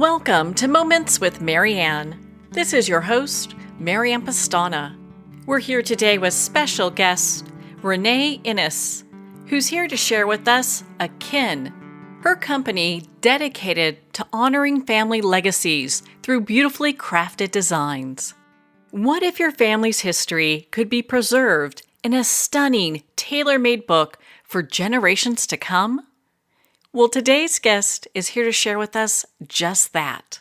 Welcome to Moments with Marianne. This is your host, Marianne Pastana. We're here today with special guest, Renee Innis, who's here to share with us Akin, her company dedicated to honoring family legacies through beautifully crafted designs. What if your family's history could be preserved in a stunning, tailor-made book for generations to come? Well, today's guest is here to share with us just that.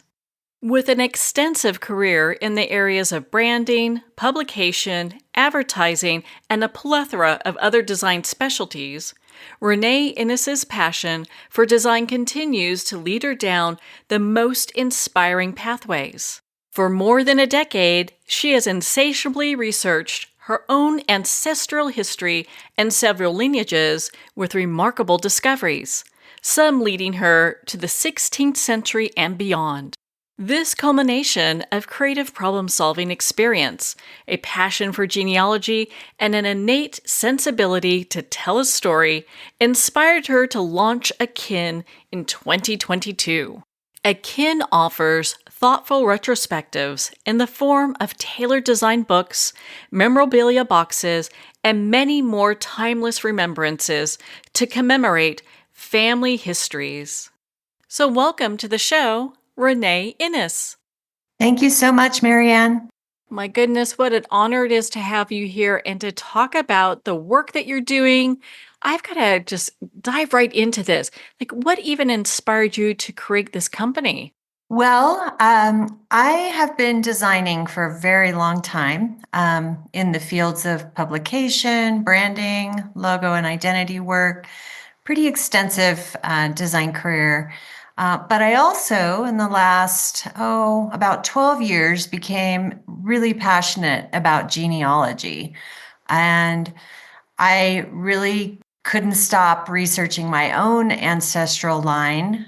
With an extensive career in the areas of branding, publication, advertising, and a plethora of other design specialties, Renee Innis's passion for design continues to lead her down the most inspiring pathways. For more than a decade, she has insatiably researched her own ancestral history and several lineages with remarkable discoveries, some leading her to the 16th century and beyond. This culmination of creative problem-solving experience, a passion for genealogy, and an innate sensibility to tell a story inspired her to launch Akin in 2022. Akin offers thoughtful retrospectives in the form of tailored design books, memorabilia boxes, and many more timeless remembrances to commemorate family histories. So welcome to the show, Renee Innis. Thank you so much, Marianne. My goodness, what an honor it is to have you here and to talk about the work that you're doing. I've got to just dive right into this. What even inspired you to create this company? Well, I have been designing for a very long time in the fields of publication, branding, logo, and identity work. Pretty extensive design career. But I also, in the last, about 12 years, became really passionate about genealogy. And I really couldn't stop researching my own ancestral line,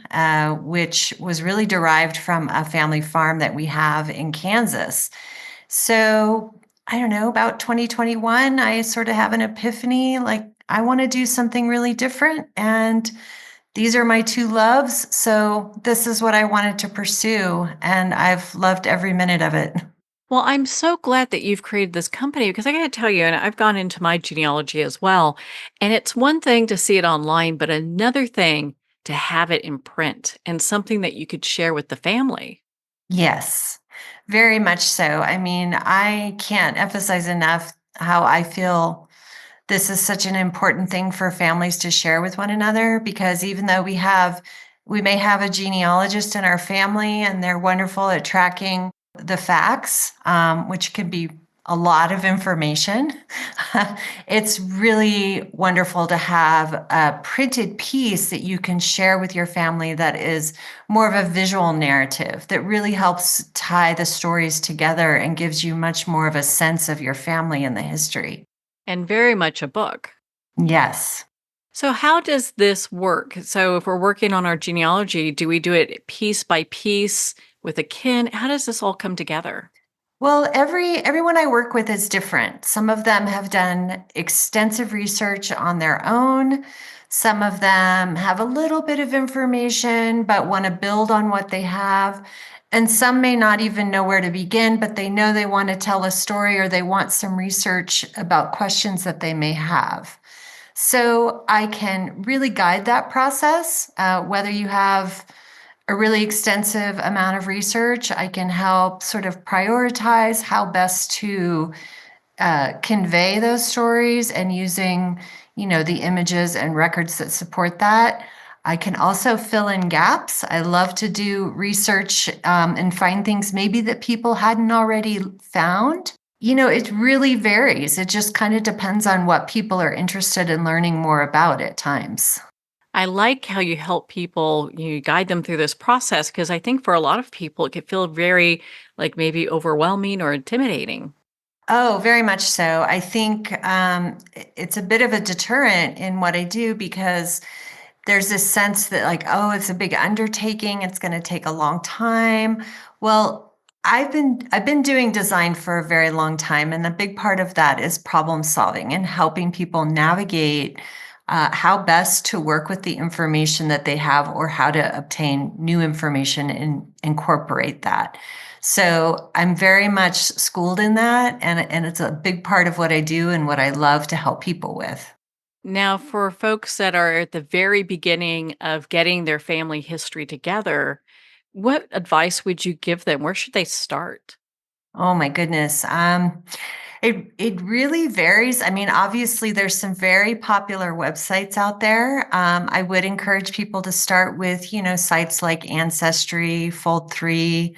which was really derived from a family farm that we have in Kansas. So I don't know, about 2021, I sort of have an epiphany, like I want to do something really different. And these are my two loves. So this is what I wanted to pursue. And I've loved every minute of it. Well, I'm so glad that you've created this company because I got to tell you, and I've gone into my genealogy as well, and it's one thing to see it online, but another thing to have it in print and something that you could share with the family. Yes, very much so. I mean, I can't emphasize enough how I feel this is such an important thing for families to share with one another because even though we may have a genealogist in our family and they're wonderful at tracking the facts, which can be a lot of information. It's really wonderful to have a printed piece that you can share with your family that is more of a visual narrative that really helps tie the stories together and gives you much more of a sense of your family and the history. And very much a book. Yes. So how does this work? So if we're working on our genealogy, do we do it piece by piece with a kin? How does this all come together? Well, everyone I work with is different. Some of them have done extensive research on their own. Some of them have a little bit of information but want to build on what they have. And some may not even know where to begin, but they know they want to tell a story or they want some research about questions that they may have. So I can really guide that process, whether you have a really extensive amount of research. I can help sort of prioritize how best to convey those stories and using, the images and records that support that. I can also fill in gaps. I love to do research and find things maybe that people hadn't already found. It really varies. It just kind of depends on what people are interested in learning more about at times. I like how you help people, you guide them through this process because I think for a lot of people, it could feel very maybe overwhelming or intimidating. Oh, very much so. I think it's a bit of a deterrent in what I do because there's this sense that, like, oh, it's a big undertaking. It's going to take a long time. Well, I've been doing design for a very long time, and a big part of that is problem solving and helping people navigate how best to work with the information that they have or how to obtain new information and incorporate that. So I'm very much schooled in that, and it's a big part of what I do and what I love to help people with. Now, for folks that are at the very beginning of getting their family history together, what advice would you give them? Where should they start? Oh my goodness. It really varies. I mean, obviously, there's some very popular websites out there. I would encourage people to start with, sites like Ancestry, Fold3,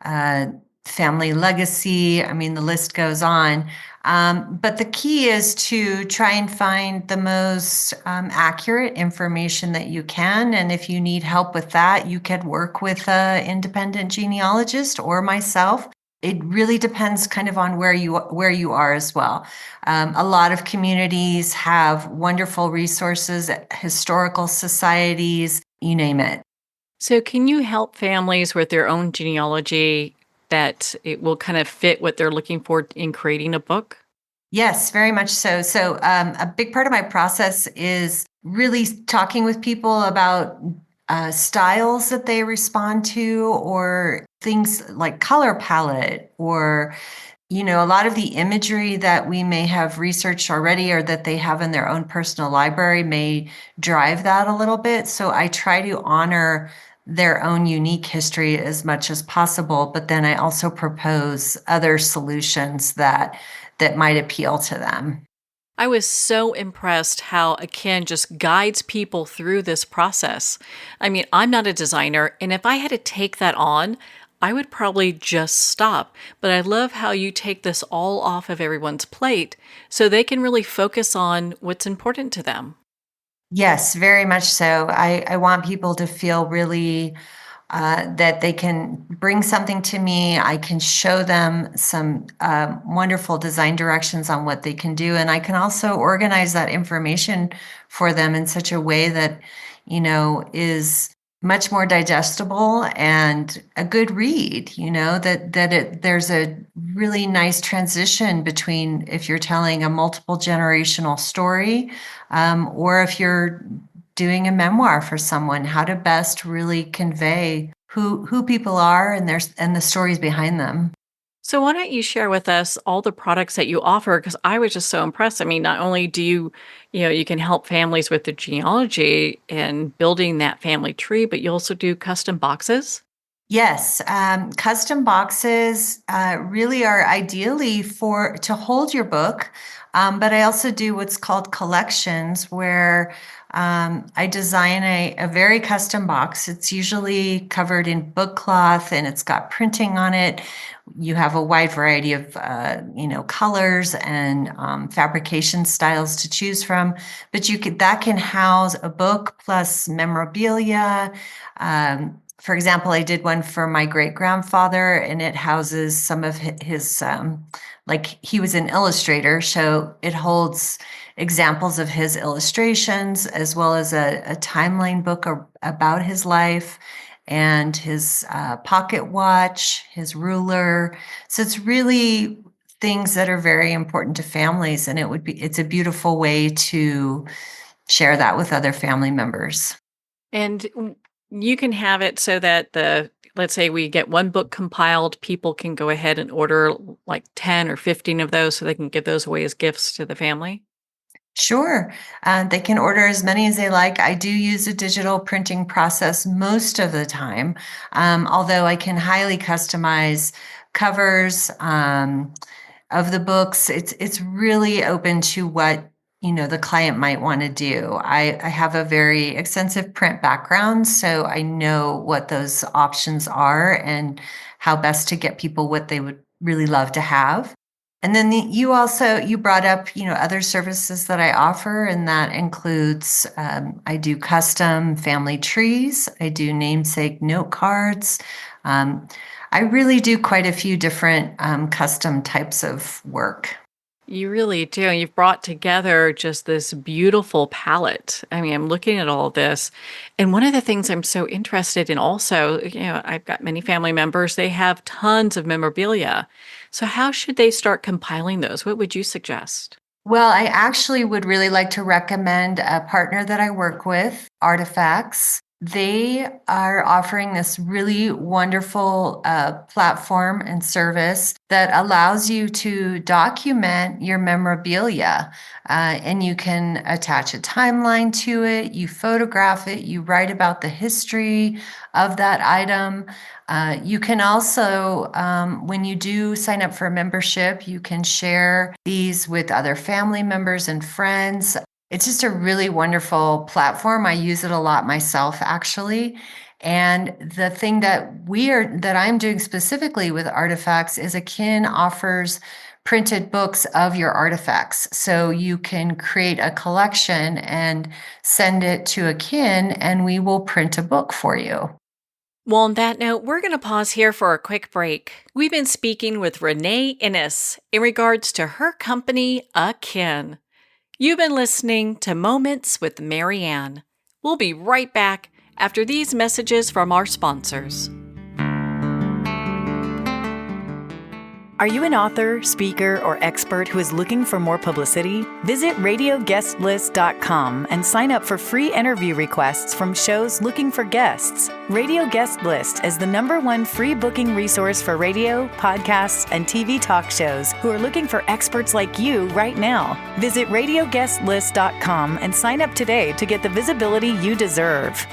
uh, Family Legacy. I mean, the list goes on. But the key is to try and find the most accurate information that you can. And if you need help with that, you can work with an independent genealogist or myself. It really depends kind of on where you are as well. A lot of communities have wonderful resources, historical societies, you name it. So, can you help families with their own genealogy that it will kind of fit what they're looking for in creating a book? Yes, very much so. So, a big part of my process is really talking with people about styles that they respond to, or things like color palette, or a lot of the imagery that we may have researched already or that they have in their own personal library may drive that a little bit. So I try to honor their own unique history as much as possible, but then I also propose other solutions that might appeal to them. I was so impressed how Akin just guides people through this process. I mean, I'm not a designer, and if I had to take that on, I would probably just stop. But I love how you take this all off of everyone's plate so they can really focus on what's important to them. Yes, very much so. I want people to feel really that they can bring something to me. I can show them some wonderful design directions on what they can do. And I can also organize that information for them in such a way that, is much more digestible and a good read, there's a really nice transition between if you're telling a multiple generational story, or if you're doing a memoir for someone, how to best really convey who people are and the stories behind them. So why don't you share with us all the products that you offer? Because I was just so impressed. I mean, not only do you can help families with the genealogy and building that family tree, but you also do custom boxes. Yes, custom boxes really are ideally for to hold your book, but I also do what's called collections, where I design a very custom box. It's usually covered in book cloth and it's got printing on it. You have a wide variety of colors and fabrication styles to choose from, but that can house a book plus memorabilia. For example, I did one for my great grandfather, and it houses some of his, like he was an illustrator, so it holds examples of his illustrations as well as a timeline book about his life and his pocket watch, his ruler. So it's really things that are very important to families, and it's a beautiful way to share that with other family members. And you can have it so that let's say we get one book compiled, people can go ahead and order like 10 or 15 of those so they can give those away as gifts to the family. Sure. They can order as many as they like. I do use a digital printing process most of the time, although I can highly customize covers of the books. It's really open to what the client might want to do. I have a very extensive print background, so I know what those options are and how best to get people what they would really love to have. And then you brought up, other services that I offer, and that includes, I do custom family trees, I do namesake note cards. Um, I really do quite a few different custom types of work. You really do. You've brought together just this beautiful palette. I mean, I'm looking at all of this. And one of the things I'm so interested in also, I've got many family members, they have tons of memorabilia. So, how should they start compiling those? What would you suggest? Well, I actually would really like to recommend a partner that I work with, Artifacts. They are offering this really wonderful platform and service that allows you to document your memorabilia. And you can attach a timeline to it, you photograph it, you write about the history of that item. You can also, when you do sign up for a membership, you can share these with other family members and friends. It's just a really wonderful platform. I use it a lot myself, actually. And the thing that I'm doing specifically with artifacts is Akin offers printed books of your artifacts. So you can create a collection and send it to Akin, and we will print a book for you. Well, on that note, we're going to pause here for a quick break. We've been speaking with Renee Innis in regards to her company, Akin. You've been listening to Moments with Mary Ann. We'll be right back after these messages from our sponsors. Are you an author, speaker, or expert who is looking for more publicity? Visit radioguestlist.com and sign up for free interview requests from shows looking for guests. Radio Guest List is the #1 free booking resource for radio, podcasts, and TV talk shows who are looking for experts like you right now. Visit radioguestlist.com and sign up today to get the visibility you deserve.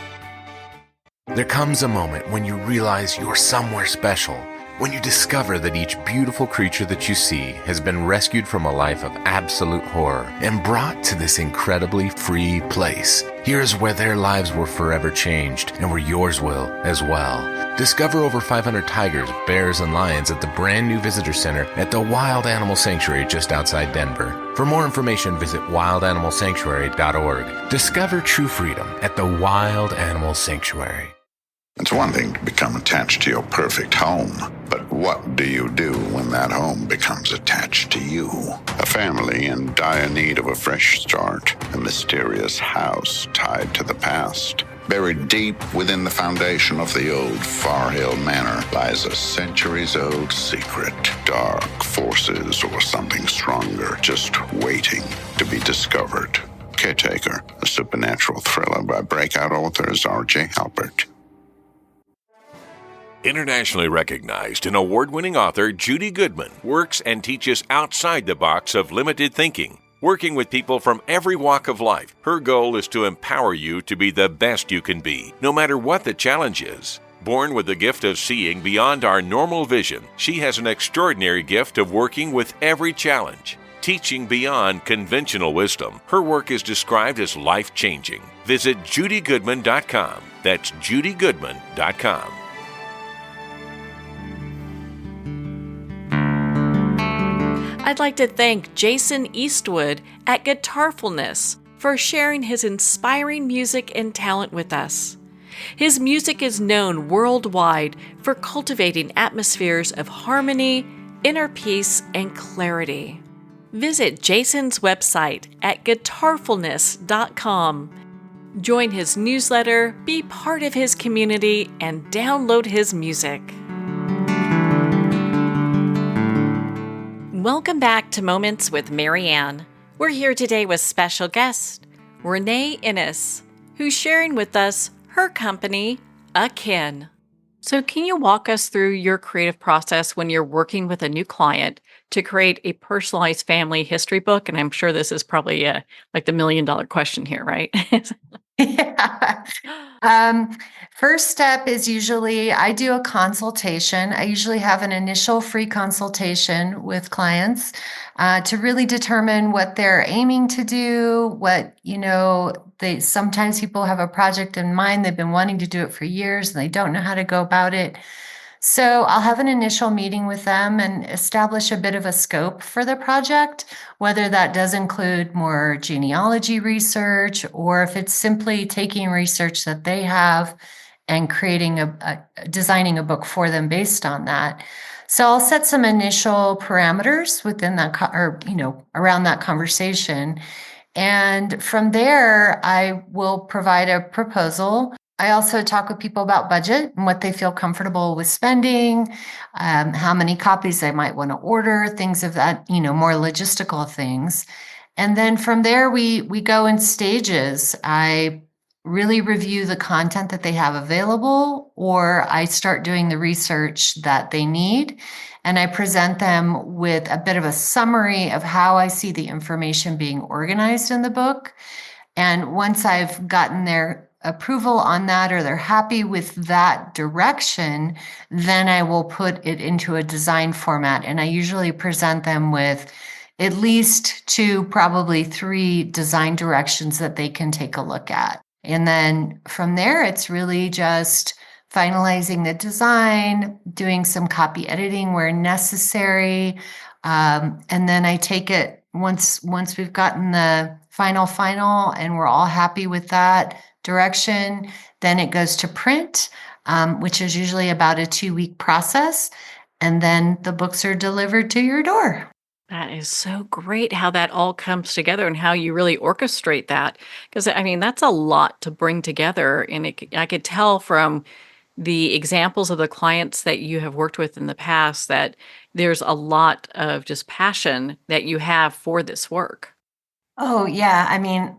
There comes a moment when you realize you're somewhere special. When you discover that each beautiful creature that you see has been rescued from a life of absolute horror and brought to this incredibly free place. Here's where their lives were forever changed and where yours will as well. Discover over 500 tigers, bears, and lions at the brand new visitor center at the Wild Animal Sanctuary just outside Denver. For more information, visit wildanimalsanctuary.org. Discover true freedom at the Wild Animal Sanctuary. It's one thing to become attached to your perfect home, but what do you do when that home becomes attached to you? A family in dire need of a fresh start, a mysterious house tied to the past. Buried deep within the foundation of the old Far Hill Manor lies a centuries-old secret. Dark forces or something stronger just waiting to be discovered. Caretaker, a supernatural thriller by breakout authors R.J. Halpert. Internationally recognized and award-winning author Judy Goodman works and teaches outside the box of limited thinking. Working with people from every walk of life, her goal is to empower you to be the best you can be, no matter what the challenge is. Born with the gift of seeing beyond our normal vision, she has an extraordinary gift of working with every challenge. Teaching beyond conventional wisdom, her work is described as life-changing. Visit judygoodman.com. That's judygoodman.com. I'd like to thank Jason Eastwood at Guitarfulness for sharing his inspiring music and talent with us. His music is known worldwide for cultivating atmospheres of harmony, inner peace, and clarity. Visit Jason's website at guitarfulness.com. Join his newsletter, be part of his community, and download his music. Welcome back to Moments with Mary Ann. We're here today with special guest, Renee Innis, who's sharing with us her company, Akin. So can you walk us through your creative process when you're working with a new client to create a personalized family history book? And I'm sure this is probably like the $1 million question here, right? Yeah. First step is usually I do a consultation. I usually have an initial free consultation with clients to really determine what they're aiming to do, sometimes people have a project in mind. They've been wanting to do it for years and they don't know how to go about it. So I'll have an initial meeting with them and establish a bit of a scope for the project, whether that does include more genealogy research or if it's simply taking research that they have and creating designing a book for them based on that. So I'll set some initial parameters within that, around that conversation. And from there, I will provide a proposal. I also talk with people about budget and what they feel comfortable with spending, how many copies they might want to order, things of that, more logistical things. And then from there, we go in stages. I really review the content that they have available, or I start doing the research that they need. And I present them with a bit of a summary of how I see the information being organized in the book. And once I've gotten their approval on that, or they're happy with that direction, then I will put it into a design format. And I usually present them with at least 2, probably 3 design directions that they can take a look at. And then from there, it's really just finalizing the design, doing some copy editing where necessary. And then I take it once we've gotten the final, and we're all happy with that direction, then it goes to print, which is usually about a 2-week process. And then the books are delivered to your door. That is so great how that all comes together and how you really orchestrate that. Because, I mean, that's a lot to bring together. And I could tell from the examples of the clients that you have worked with in the past that there's a lot of just passion that you have for this work. Oh, yeah. I mean,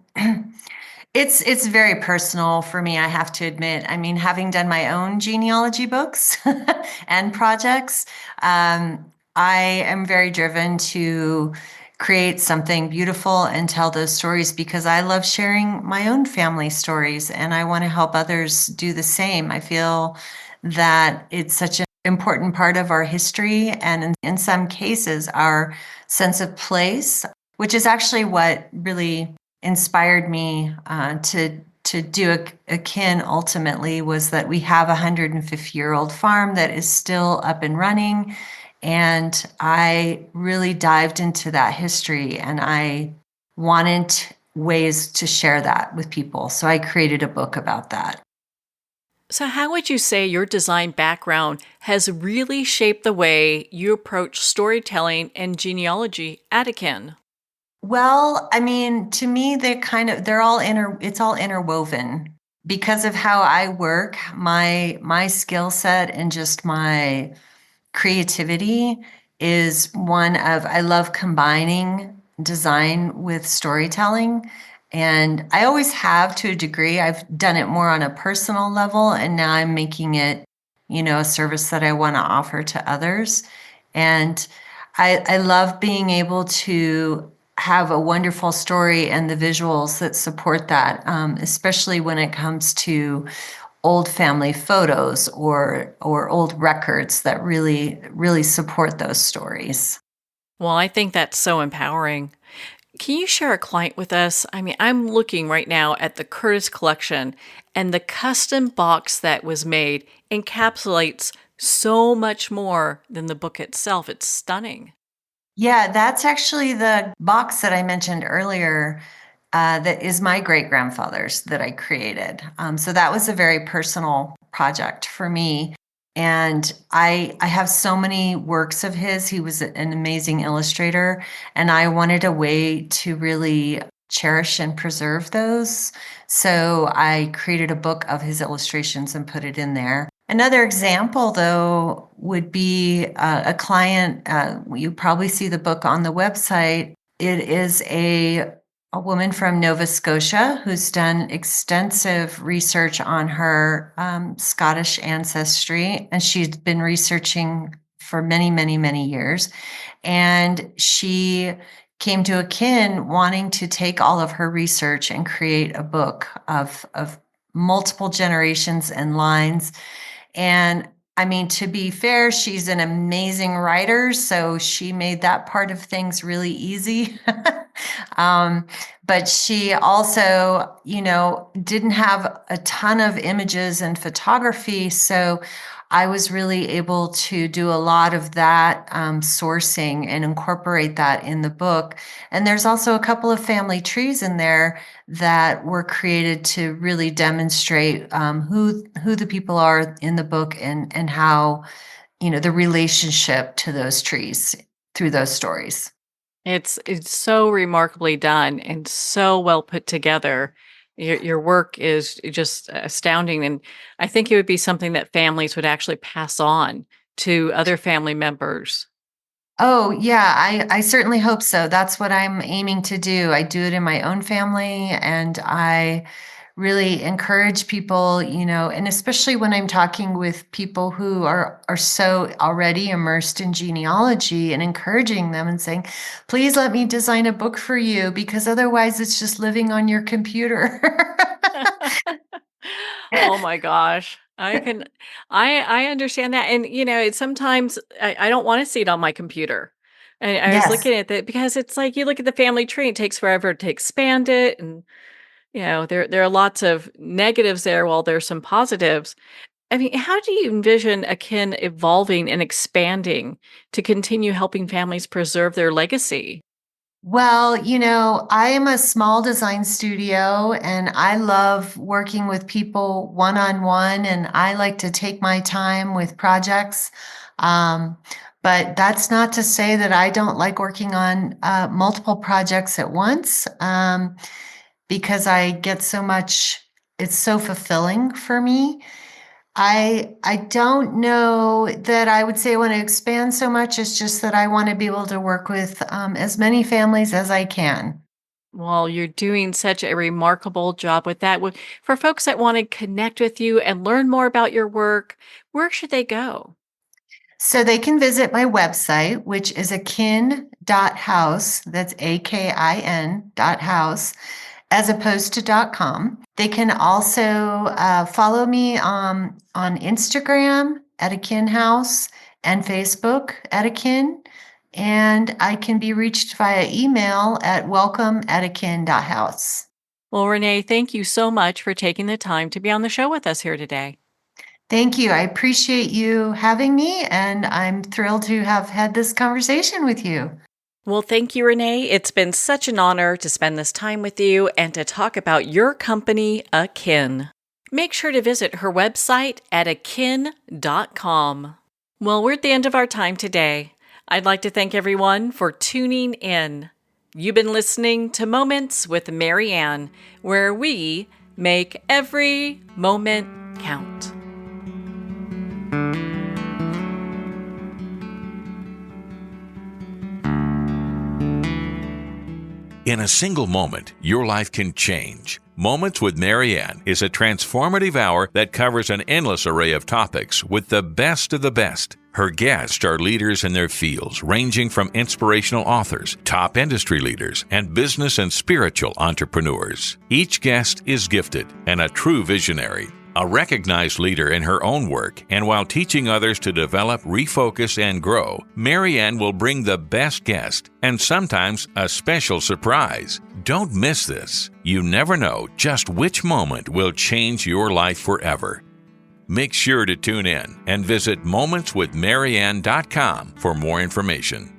it's very personal for me, I have to admit. I mean, having done my own genealogy books and projects, I am very driven to create something beautiful and tell those stories because I love sharing my own family stories and I want to help others do the same. I feel that it's such an important part of our history and in some cases, our sense of place, which is actually what really inspired me to do Akin ultimately was that we have a 150-year-old farm that is still up and running. And I really dived into that history and I wanted ways to share that with people. So I created a book about that. So, how would you say your design background has really shaped the way you approach storytelling and genealogy at Akin? Well, I mean, to me, they're all it's all interwoven because of how I work, my skill set and just my creativity is one of I love combining design with storytelling. And I always have to a degree. I've done it more on a personal level, and now I'm making it, a service that I want to offer to others. And I love being able to have a wonderful story and the visuals that support that, especially when it comes to old family photos or old records that really support those stories. Well, I think that's so empowering. Can you share a client with us? I mean, I'm looking right now at the Curtis collection, and the custom box that was made encapsulates so much more than the book itself. It's stunning. Yeah, that's actually the box that I mentioned earlier. That is my great grandfather's that I created. So that was a very personal project for me. And I have so many works of his. He was an amazing illustrator, and I wanted a way to really cherish and preserve those. So I created a book of his illustrations and put it in there. Another example, though, would be a client. You probably see the book on the website. It is a woman from Nova Scotia who's done extensive research on her Scottish ancestry, and she's been researching for many, many, many years. And she came to Akin wanting to take all of her research and create a book of multiple generations and lines. And I mean, to be fair, she's an amazing writer, so she made that part of things really easy. um, but she also, didn't have a ton of images and photography, so I was really able to do a lot of that sourcing and incorporate that in the book. And there's also a couple of family trees in there that were created to really demonstrate who the people are in the book and how the relationship to those trees through those stories. It's so remarkably done and so well put together. Your work is just astounding, and I think it would be something that families would actually pass on to other family members. Oh, yeah, I certainly hope so. That's what I'm aiming to do. I do it in my own family, and I really encourage people, and especially when I'm talking with people who are so already immersed in genealogy, and encouraging them and saying, please let me design a book for you, because otherwise it's just living on your computer. Oh my gosh. I understand that. And it's sometimes I don't want to see it on my computer. I was Yes. looking at that because it's like you look at the family tree, it takes forever to expand it. And there are lots of negatives there while there's some positives. I mean, how do you envision Akin evolving and expanding to continue helping families preserve their legacy? Well, I am a small design studio, and I love working with people one on one, and I like to take my time with projects. Um, but that's not to say that I don't like working on multiple projects at once, because I get so much, it's so fulfilling for me. I don't know that I would say I want to expand so much. It's just that I want to be able to work with as many families as I can. Well, you're doing such a remarkable job with that. For folks that want to connect with you and learn more about your work, where should they go? So they can visit my website, which is akin.house. That's AKIN.house, as opposed to .com. They can also follow me on Instagram at Akin House and Facebook at Akin. And I can be reached via email at welcome@akin.house. Well, Renee, thank you so much for taking the time to be on the show with us here today. Thank you. I appreciate you having me, and I'm thrilled to have had this conversation with you. Well, thank you, Renee. It's been such an honor to spend this time with you and to talk about your company, Akin. Make sure to visit her website at akin.com. Well, we're at the end of our time today. I'd like to thank everyone for tuning in. You've been listening to Moments with Mary Ann, where we make every moment count. In a single moment, your life can change. Moments with Mary Ann is a transformative hour that covers an endless array of topics with the best of the best. Her guests are leaders in their fields, ranging from inspirational authors, top industry leaders, and business and spiritual entrepreneurs. Each guest is gifted and a true visionary, a recognized leader in her own work, and while teaching others to develop, refocus, and grow, Mary Ann will bring the best guest and sometimes a special surprise. Don't miss this. You never know just which moment will change your life forever. Make sure to tune in and visit momentswithmaryann.com for more information.